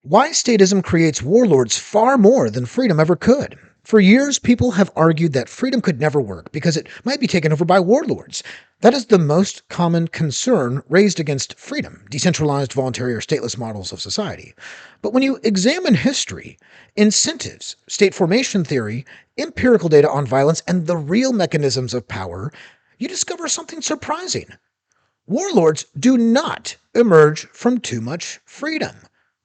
Why statism creates warlords far more than freedom ever could. For years, people have argued that freedom could never work because it might be taken over by warlords. That is the most common concern raised against freedom, decentralized, voluntary, or stateless models of society. But when you examine history, incentives, state formation theory, empirical data on violence, and the real mechanisms of power, you discover something surprising. Warlords do not emerge from too much freedom.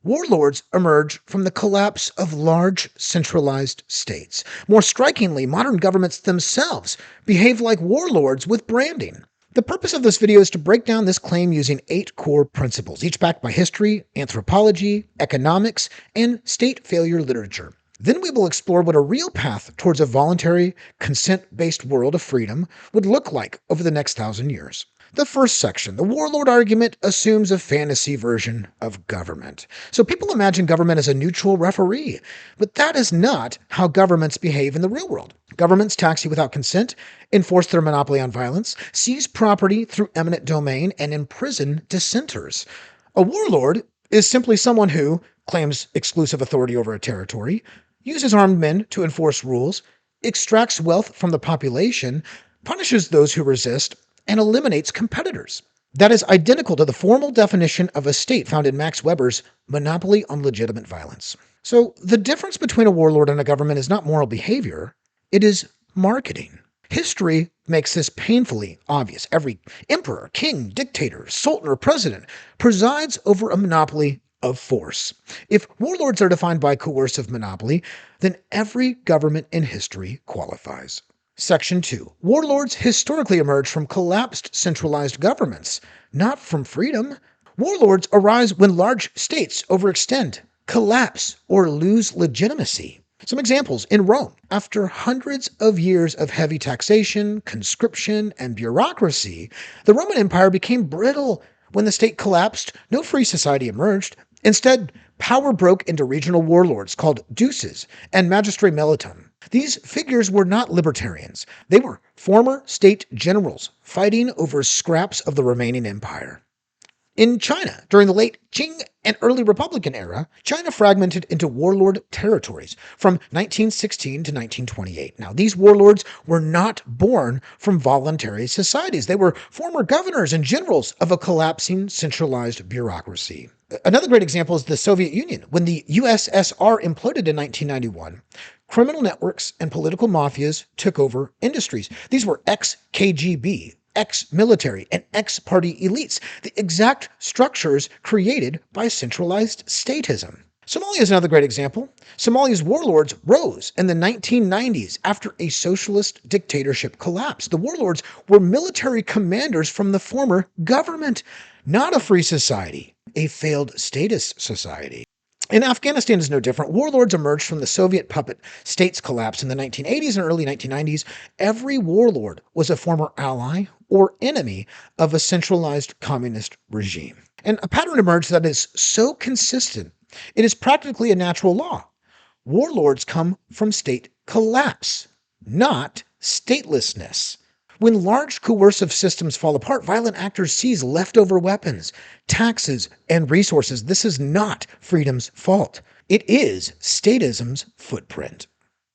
Warlords emerge from the collapse of large centralized states. More strikingly, modern governments themselves behave like warlords with branding. The purpose of this video is to break down this claim using 8 core principles, each backed by history, anthropology, economics, and state failure literature. Then we will explore what a real path towards a voluntary, consent-based world of freedom would look like over the next 1,000 years. The first section, the warlord argument, assumes a fantasy version of government. So people imagine government as a neutral referee, but that is not how governments behave in the real world. Governments tax you without consent, enforce their monopoly on violence, seize property through eminent domain, and imprison dissenters. A warlord is simply someone who claims exclusive authority over a territory, uses armed men to enforce rules, extracts wealth from the population, punishes those who resist, and eliminates competitors. That is identical to the formal definition of a state found in Max Weber's Monopoly on Legitimate Violence. So the difference between a warlord and a government is not moral behavior, it is marketing. History makes this painfully obvious. Every emperor, king, dictator, sultan, or president presides over a monopoly of force. If warlords are defined by coercive monopoly, then every government in history qualifies. Section 2. Warlords historically emerge from collapsed centralized governments, not from freedom. Warlords arise when large states overextend, collapse, or lose legitimacy. Some examples. In Rome, after hundreds of years of heavy taxation, conscription, and bureaucracy, the Roman Empire became brittle. When the state collapsed, no free society emerged. Instead, power broke into regional warlords called duces and magistre militum. These figures were not libertarians. They were former state generals fighting over scraps of the remaining empire. In China, during the late Qing and early Republican era, China fragmented into warlord territories from 1916 to 1928. Now, these warlords were not born from voluntary societies. They were former governors and generals of a collapsing centralized bureaucracy. Another great example is the Soviet Union. When the USSR imploded in 1991, criminal networks and political mafias took over industries. These were ex-KGB, ex-military, and ex-party elites, the exact structures created by centralized statism. Somalia is another great example. Somalia's warlords rose in the 1990s after a socialist dictatorship collapsed. The warlords were military commanders from the former government, not a free society, a failed statist society. And Afghanistan is no different. Warlords emerged from the Soviet puppet state's collapse in the 1980s and early 1990s. Every warlord was a former ally or enemy of a centralized communist regime. And a pattern emerged that is so consistent, it is practically a natural law. Warlords come from state collapse, not statelessness. When large coercive systems fall apart, violent actors seize leftover weapons, taxes, and resources. This is not freedom's fault. It is statism's footprint.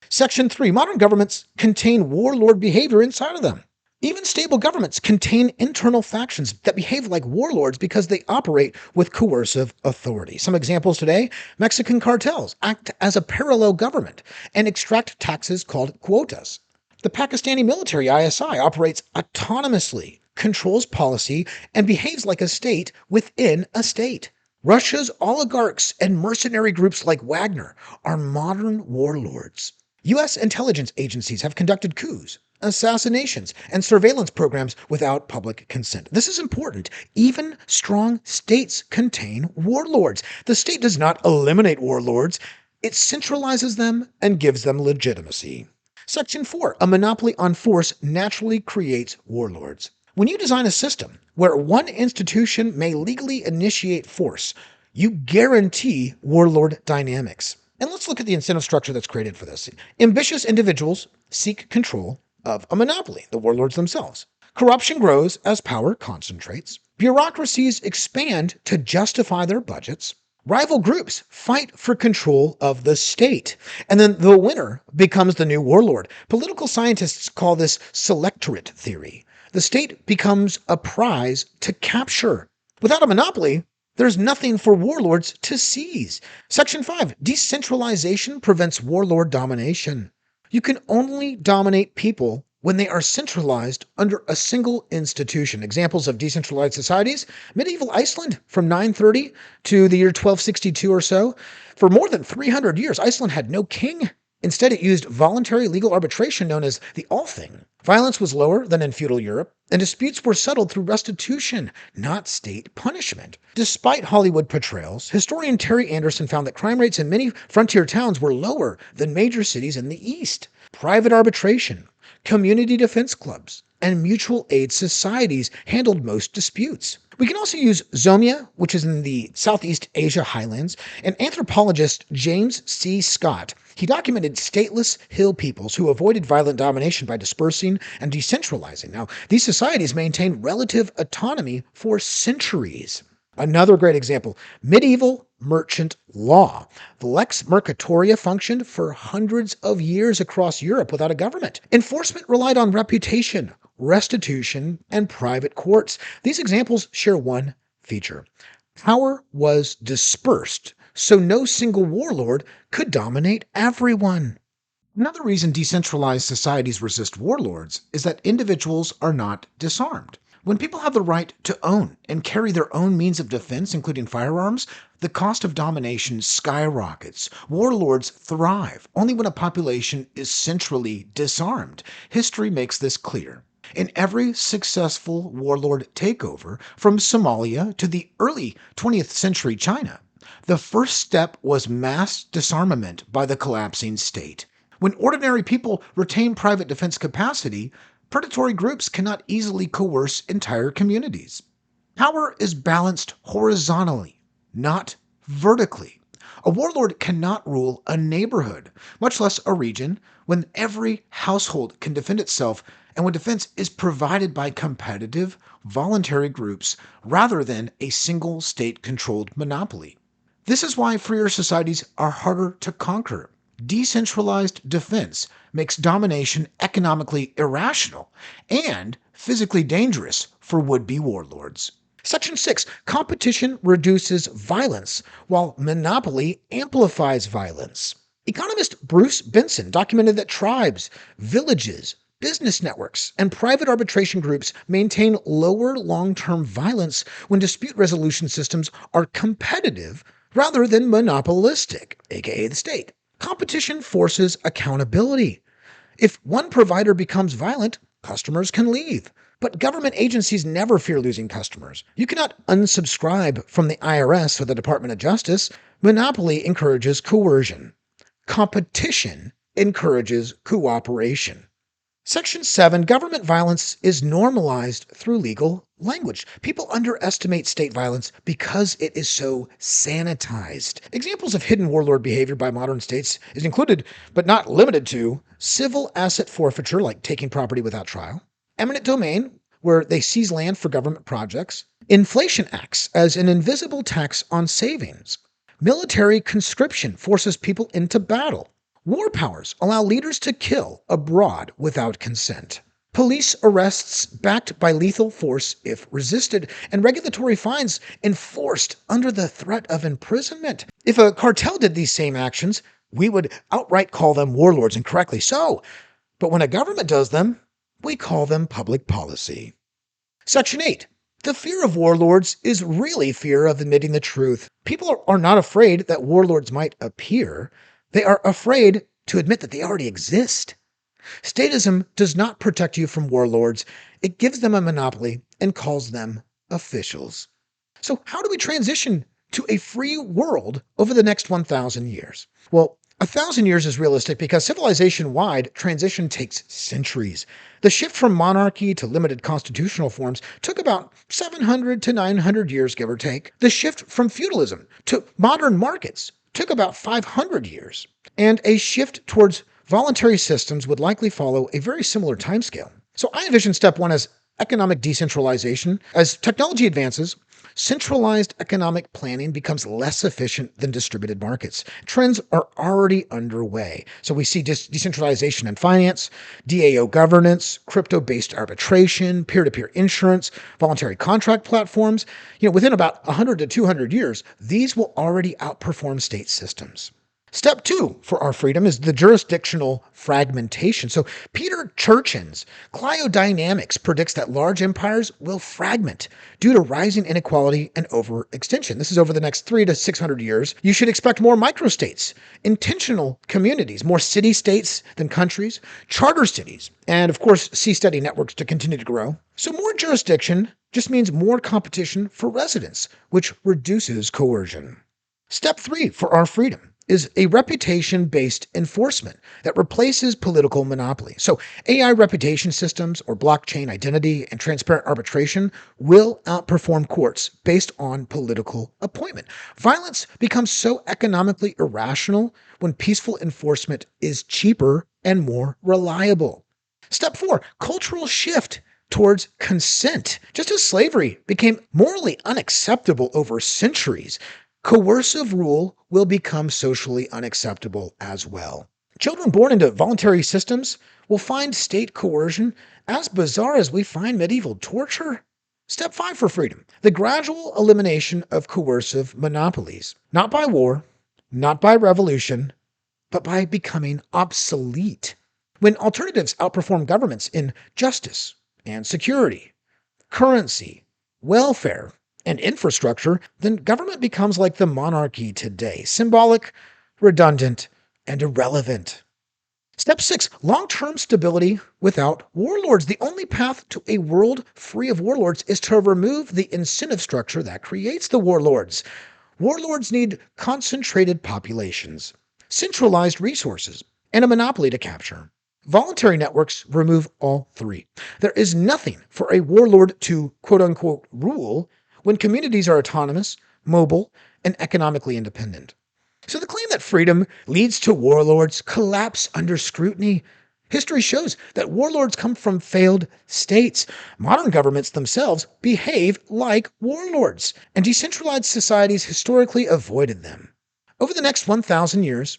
Section 3. Modern governments contain warlord behavior inside of them. Even stable governments contain internal factions that behave like warlords because they operate with coercive authority. Some examples today: Mexican cartels act as a parallel government and extract taxes called quotas. The Pakistani military, ISI, operates autonomously, controls policy, and behaves like a state within a state. Russia's oligarchs and mercenary groups like Wagner are modern warlords. U.S. intelligence agencies have conducted coups, assassinations, and surveillance programs without public consent. This is important. Even strong states contain warlords. The state does not eliminate warlords. It centralizes them and gives them legitimacy. Section 4. A monopoly on force naturally creates warlords. When you design a system where one institution may legally initiate force, you guarantee warlord dynamics. And let's look at the incentive structure that's created for this. Ambitious individuals seek control of a monopoly, the warlords themselves. Corruption grows as power concentrates. Bureaucracies expand to justify their budgets. Rival groups fight for control of the state, and then the winner becomes the new warlord. Political scientists call this selectorate theory. The state becomes a prize to capture. Without a monopoly, there's nothing for warlords to seize. Section 5, decentralization prevents warlord domination. You can only dominate people when they are centralized under a single institution. Examples of decentralized societies: medieval Iceland from 930 to the year 1262 or so. For more than 300 years, Iceland had no king. Instead, it used voluntary legal arbitration known as the Althing. Violence was lower than in feudal Europe, and disputes were settled through restitution, not state punishment. Despite Hollywood portrayals, historian Terry Anderson found that crime rates in many frontier towns were lower than major cities in the East. Private arbitration, community defense clubs, and mutual aid societies handled most disputes. We can also use Zomia, which is in the Southeast Asia highlands, and anthropologist James C. Scott. He documented stateless hill peoples who avoided violent domination by dispersing and decentralizing. Now, these societies maintained relative autonomy for centuries. Another great example, medieval merchant law. The lex mercatoria functioned for hundreds of years across Europe without a government. Enforcement relied on reputation, restitution, and private courts. These examples share one feature. Power was dispersed, so no single warlord could dominate everyone. Another reason decentralized societies resist warlords is that individuals are not disarmed. When people have the right to own and carry their own means of defense, including firearms, the cost of domination skyrockets. Warlords thrive only when a population is centrally disarmed. History makes this clear. In every successful warlord takeover, from Somalia to the early 20th century China, the first step was mass disarmament by the collapsing state. When ordinary people retain private defense capacity, predatory groups cannot easily coerce entire communities. Power is balanced horizontally, not vertically. A warlord cannot rule a neighborhood, much less a region, when every household can defend itself and when defense is provided by competitive, voluntary groups rather than a single state-controlled monopoly. This is why freer societies are harder to conquer. Decentralized defense makes domination economically irrational and physically dangerous for would-be warlords. Section 6. Competition reduces violence, while monopoly amplifies violence. Economist Bruce Benson documented that tribes, villages, business networks, and private arbitration groups maintain lower long-term violence when dispute resolution systems are competitive rather than monopolistic, aka the state. Competition forces accountability. If one provider becomes violent, customers can leave. But government agencies never fear losing customers. You cannot unsubscribe from the IRS or the Department of Justice. Monopoly encourages coercion. Competition encourages cooperation. Section 7. Government violence is normalized through legal language. People underestimate state violence because it is so sanitized. Examples of hidden warlord behavior by modern states is included, but not limited to, civil asset forfeiture, like taking property without trial, eminent domain, where they seize land for government projects, inflation acts as an invisible tax on savings, military conscription forces people into battle, war powers allow leaders to kill abroad without consent. Police arrests backed by lethal force if resisted, and regulatory fines enforced under the threat of imprisonment. If a cartel did these same actions, we would outright call them warlords, and correctly so. But when a government does them, we call them public policy. Section 8. The fear of warlords is really fear of admitting the truth. People are not afraid that warlords might appear. They are afraid to admit that they already exist. Statism does not protect you from warlords. It gives them a monopoly and calls them officials. So how do we transition to a free world over the next 1,000 years? Well, 1,000 years is realistic because civilization-wide transition takes centuries. The shift from monarchy to limited constitutional forms took about 700 to 900 years, give or take. The shift from feudalism to modern markets took about 500 years, and a shift towards voluntary systems would likely follow a very similar timescale. So I envision step 1 as economic decentralization. As technology advances, Centralized economic planning becomes less efficient than distributed markets. Trends are already underway. So we see decentralization in finance, DAO governance, crypto-based arbitration, peer-to-peer insurance, voluntary contract platforms. Within about 100 to 200 years, these will already outperform state systems. Step two for our freedom is the jurisdictional fragmentation. So Peter Churchin's cliodynamics predicts that large empires will fragment due to rising inequality and overextension. This is over the next 300 to 600 years. You should expect more microstates, intentional communities, more city-states than countries, charter cities, and of course, sea-steady networks to continue to grow. So more jurisdiction just means more competition for residents, which reduces coercion. Step three for our freedom is a reputation-based enforcement that replaces political monopoly. So AI reputation systems or blockchain identity and transparent arbitration will outperform courts based on political appointment. Violence becomes so economically irrational when peaceful enforcement is cheaper and more reliable. Step four, cultural shift towards consent. Just as slavery became morally unacceptable over centuries, coercive rule will become socially unacceptable as well. Children born into voluntary systems will find state coercion as bizarre as we find medieval torture. Step five for freedom, the gradual elimination of coercive monopolies, not by war, not by revolution, but by becoming obsolete. When alternatives outperform governments in justice and security, currency, welfare, and infrastructure, then government becomes like the monarchy today, symbolic, redundant, and irrelevant. Step six, long-term stability without warlords. The only path to a world free of warlords is to remove the incentive structure that creates the warlords. Warlords need concentrated populations, centralized resources, and a monopoly to capture. Voluntary networks remove all three. There is nothing for a warlord to quote-unquote rule when communities are autonomous, mobile, and economically independent. So the claim that freedom leads to warlords collapse under scrutiny. History shows that warlords come from failed states. Modern governments themselves behave like warlords, and decentralized societies historically avoided them. Over the next 1,000 years,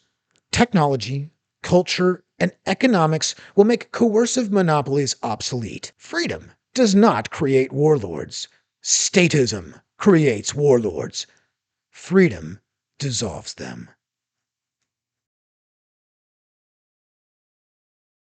technology, culture, and economics will make coercive monopolies obsolete. Freedom does not create warlords. Statism creates warlords. Freedom dissolves them.